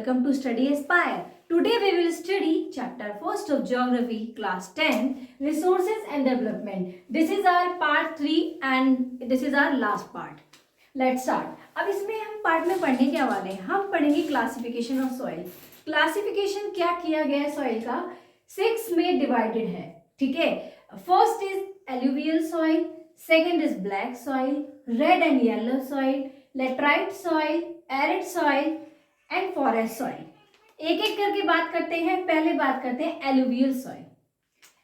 welcome to Study Aspire. Today we will study chapter 1st of Geography, class 10, Resources and Development. This is our part 3 and this is our last part. Let's start. अब इसमें हम part में पढ़ने क्या वाले हैं? हम पढ़ेंगे क्लासिफिकेशन ऑफ सॉइल. क्लासिफिकेशन क्या किया गया है सॉइल का? 6 में डिवाइडेड है. ठीक है. First is alluvial soil, second is black soil, red and yellow soil, laterite soil, arid soil and forest soil. एक एक करके बात करते हैं. पहले बात करते हैं alluvial soil.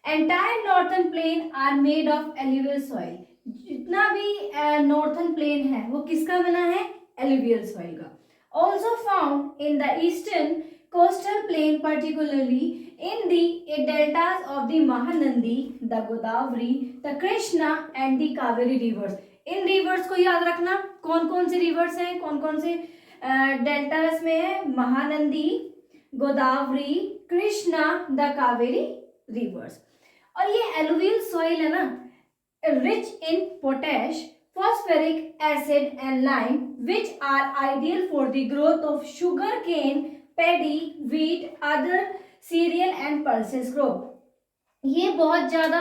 Entire northern plain are made of alluvial soil. जितना भी नॉर्थर्न प्लेन है वो किसका बना है? एलुवियल सॉइल का. Also found in the eastern coastal plain, particularly in the deltas of the Mahanandi, the Godavari, the Krishna and the Kaveri rivers. In reverse को याद रखना. कौन कौन से रिवर्स हैं, कौन कौन से डेल्टास में है? Mahanadi, Godavari, Krishna, the Kaveri reverse. और ये एलुवियल सॉइल है ना, rich in potash, phosphoric acid and lime, which are ideal for the growth of sugar cane, paddy, wheat, other serial and pulses crop. ये बहुत ज़्यादा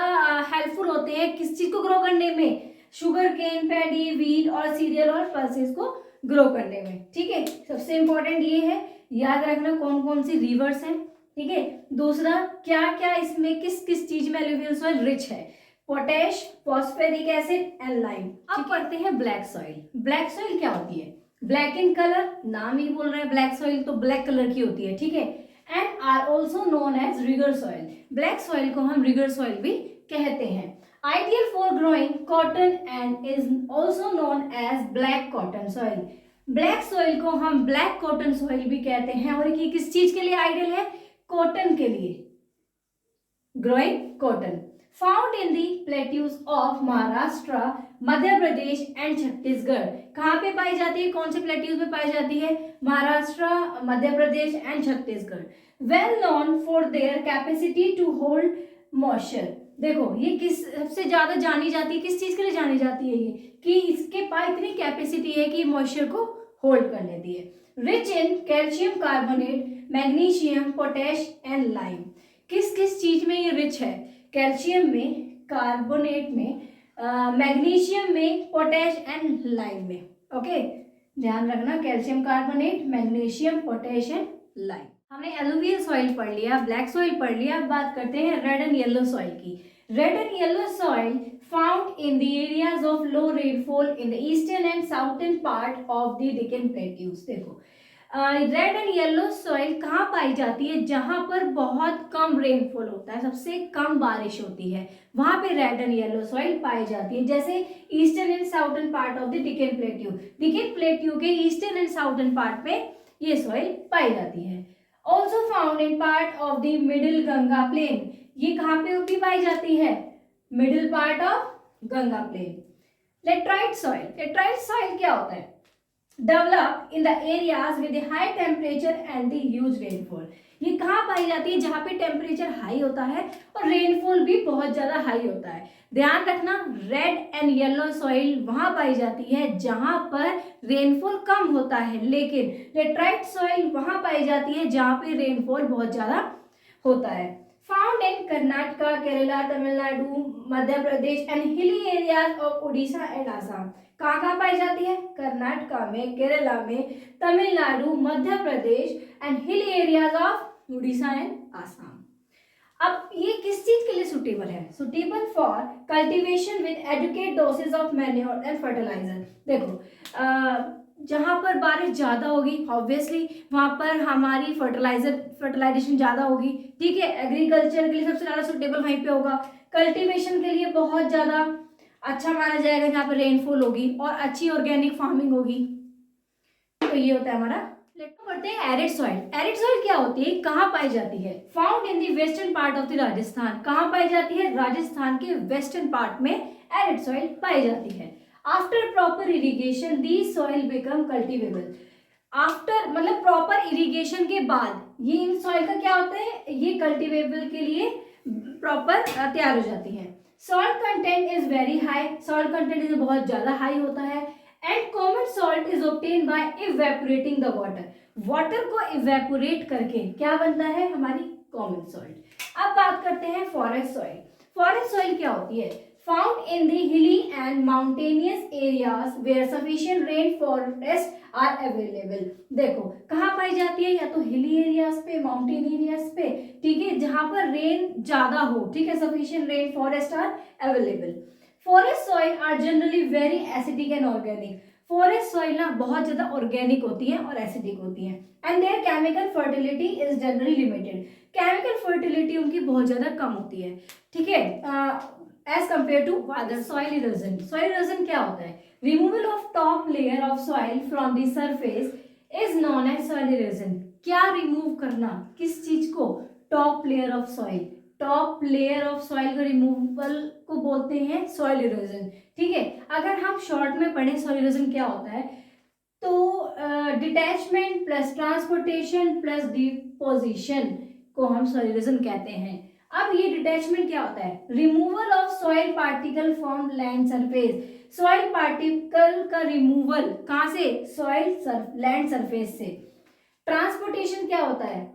हेल्पफुल होते हैं किस चीज़ को ग्रो करने में? शुगर केन, पैडी, वीट और सीरियल और पल्सेस को ग्रो करने में. ठीक है. सबसे इम्पोर्टेंट ये है, याद रखना कौन कौन सी रिवर्स हैं. ठीक है. दूसरा, क्या क्या इसमें किस किस चीज़ में एलुवियल सॉइल रिच है? Potash, phosphoric acid and lime. अब पढ़ते हैं ब्लैक सॉइल. ब्लैक सॉइल क्या होती है? ब्लैक इन कलर, नाम ही बोल रहे हैं ब्लैक सॉइल, तो ब्लैक कलर की होती है. ठीक है. And are also known as regur soil. Black soil को हम रिगर सॉइल भी कहते हैं. Ideal for growing cotton and is also known as black cotton soil. Black soil को हम ब्लैक कॉटन सॉइल भी कहते हैं. और ये किस चीज के लिए आइडियल है? कॉटन के लिए, growing cotton. Found in the plateaus of Maharashtra, Madhya Pradesh and Chhattisgarh. कहाँ पे पाई जाती है? कौन से प्लेट्यूज में पाई जाती है? Maharashtra, Madhya Pradesh and Chhattisgarh. Well known for their capacity to hold moisture. देखो ये किस सबसे ज्यादा जानी जाती है, किस चीज के लिए जानी जाती है? ये कि इसके पास इतनी कैपेसिटी है कि मॉइस्चर को होल्ड कर लेती है. Rich in calcium carbonate, magnesium, potash and lime. किस किस चीज में ये रिच है? कैल्शियम में, कार्बोनेट में, मैग्नीशियम में, पोटैश एंड लाइम में. ओके, ध्यान रखना. Calcium carbonate, magnesium, potash and lime. हमने एलुवियल सॉइल पढ़ लिया, ब्लैक सॉइल पढ़ लिया. अब बात करते हैं रेड एंड येलो सॉइल की. Red and yellow soil found in the areas of low rainfall in the eastern and southern part of the Deccan plateaus. देखो रेड एंड येलो सॉइल कहाँ पाई जाती है? जहां पर बहुत कम रेनफॉल होता है, सबसे कम बारिश होती है, वहां पे रेड एंड येलो सॉइल पाई जाती है. जैसे eastern and southern part of the Deccan plateau. Deccan plateau के ईस्टर्न एंड साउथर्न पार्ट में ये सॉइल पाई जाती है. Also found in part of the middle Ganga plain. ये कहाँ पे होती पाई जाती है? Middle part of Ganga plain. Laterite soil. Laterite soil क्या होता है? Develop in the areas with high temperature and the huge rainfall. ये कहाँ पाई जाती है? जहाँ पे टेम्परेचर हाई होता है और रेनफॉल भी बहुत ज्यादा हाई होता है. ध्यान रखना, रेड एंड येलो सॉइल वहां पाई जाती है जहां पर रेनफॉल कम होता है, लेकिन लेटराइट सॉइल वहां पाई जाती है जहां पे रेनफॉल बहुत ज्यादा होता है. Found in Karnataka, Kerala, Tamil Nadu, Madhya Pradesh and hilly areas of Orissa and Assam. कहाँ कहाँ पाई जाती है? कर्नाटका में, केरला में, Tamil Nadu, Madhya Pradesh and hill areas of Orissa and Assam. अब ये किस चीज के लिए सुटेबल है? Suitable for cultivation with adequate dosage of manure and fertiliser. देखो जहाँ पर बारिश ज़्यादा होगी ऑब्वियसली वहाँ पर हमारी फर्टिलाइजेशन ज़्यादा होगी. ठीक है. एग्रीकल्चर के लिए सबसे ज़्यादा सुटेबल वहीं पे होगा. कल्टीवेशन के लिए बहुत ज़्यादा अच्छा माना जाएगा जहाँ पर रेनफॉल होगी और अच्छी ऑर्गेनिक फार्मिंग होगी. तो ये होता है हमारा. पढ़ते हैं एरिड सॉइल. एरिड सॉइल क्या होती है? कहाँ पाई जाती है? Found in the western part of the Rajasthan. कहाँ पाई जाती है? राजस्थान के वेस्टर्न पार्ट में एरिड सॉइल पाई जाती है. After proper irrigation the soil become cultivable. After मतलब प्रॉपर इरिगेशन के बाद ये इन सॉइल का क्या होता है? ये कल्टिवेबल के लिए प्रॉपर तैयार हो जाती है. Salt content is very high. Salt content is बहुत ज्यादा हाई होता है. And common salt is obtain bye evaporating the water. Water को इवेपोरेट करके क्या बनता है, हमारी कॉमन सॉइल। अब बात करते हैं फॉरेस्ट सॉइल। फॉरेस्ट सॉइल क्या होती है, found in the hilly and mountainous areas where sufficient rain forest are available. देखो कहाँ पाई जाती है, या तो हिली एरियाज पे, माउंटेन एरियाज पे, ठीक है, जहां पर रेन ज्यादा हो, ठीक है, sufficient rain forest are available. Forest soil are generally very acidic and organic. Forest soil ना बहुत ज्यादा ऑर्गेनिक होती है और एसिडिक होती है, and their chemical fertility is generally limited. Chemical fertility उनकी बहुत ज्यादा कम होती है, ठीक है, as compare to other. Soil erosion, soil erosion क्या होता है, removal of top layer of soil from the surface is known as soil erosion. क्या रिमूव करना, किस चीज को, top layer of soil. Top layer of soil का removal को बोलते हैं सॉइल इरोजन, ठीक है। अगर हम शॉर्ट में पढ़ें सॉइल इरोजन क्या होता है, तो detachment plus transportation plus deposition को हम सॉइल इरोजन कहते हैं। अब ये डिटैचमेंट क्या होता है, removal of soil particle from land surface. Soil particle का रिमूवल कहां से, सॉइल लैंड सरफेस से। ट्रांसपोर्टेशन क्या होता है,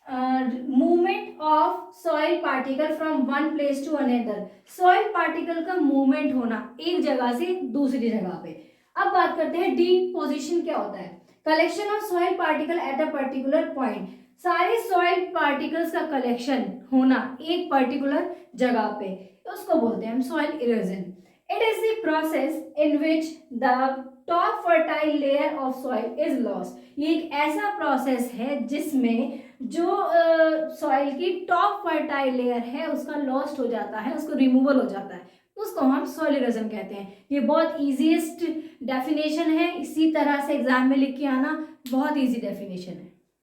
movement of soil particle from one place to another. Soil particle का मूवमेंट होना एक जगह से दूसरी जगह पे। अब बात करते हैं डिपोजिशन क्या होता है, collection of soil particle at a particular point. सारे सॉइल पार्टिकल्स का कलेक्शन होना एक पर्टिकुलर जगह पे, तो उसको बोलते हैं हम soil erosion. It is the process in which the top fertile layer of soil is lost. ये एक ऐसा प्रोसेस है जिसमें जो सॉइल की टॉप फर्टाइल लेयर है उसका लॉस्ट हो जाता है, उसको रिमूवल हो जाता है, उसको हम सॉइल इरोजन कहते हैं। ये बहुत इजीएस्ट डेफिनेशन है, इसी तरह से एग्जाम में लिख के आना, बहुत इजी डेफिनेशन है।